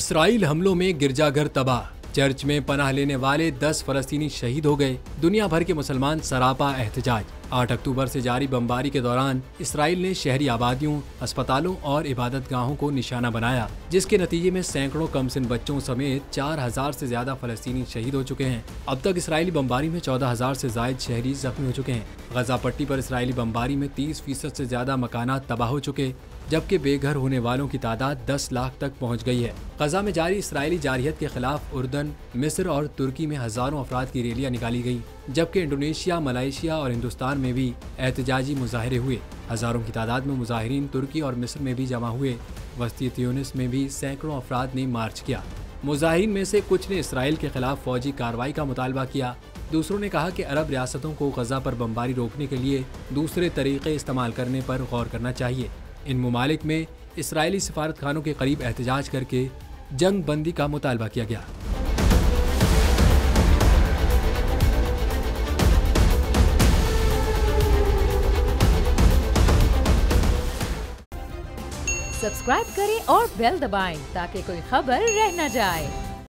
Israel हमलों में गिरजाघर तबाह, चर्च में पनाह लेने वाले 10 फलस्तीनी शहीद हो गए। दुनिया भर के मुसलमान सरापा एहतजाज। 8 अक्टूबर से जारी बमबारी के दौरान इसराइल ने शहरी आबादियों, अस्पतालों और इबादत गाहों को निशाना बनाया, जिसके नतीजे में सैकड़ों कमसिन बच्चों समेत 4000 से ज्यादा फलस्तीनी शहीद हो चुके हैं। अब तक इसराइली बमबारी में 14000 से जायद शहरी जख्मी हो चुके हैं। गजा पट्टी पर इसराइली बमबारी में 30% से ज्यादा मकानात तबाह हो चुके, जबकि बेघर होने वालों की तादाद 10 लाख तक पहुंच गई है। गजा में जारी इसराइली जारहियत के खिलाफ उर्दन, मिस्र और तुर्की में हजारों अफराद की रैलियां निकाली गई, जबकि इंडोनेशिया, मलेशिया और हिंदुस्तान में भी एहतजाजी मुजाहरे हुए। हजारों की तादाद में मुजाहिरीन तुर्की और मिस्र में भी जमा हुए। वस्ती त्यूनिस में भी सैकड़ों अफराद ने मार्च किया। मुजाहिरीन में से कुछ ने इसराइल के खिलाफ फौजी कार्रवाई का मुतालबा किया। दूसरों ने कहा कि अरब रियासतों को गजा पर बमबारी रोकने के लिए दूसरे तरीके इस्तेमाल करने पर गौर करना चाहिए। इन ममालिक में इसराइली सिफारत खानों के करीब एहतजाज करके जंग बंदी का मुतालबा किया गया। सब्सक्राइब करें और बेल दबाएं ताकि कोई खबर रह न जाए।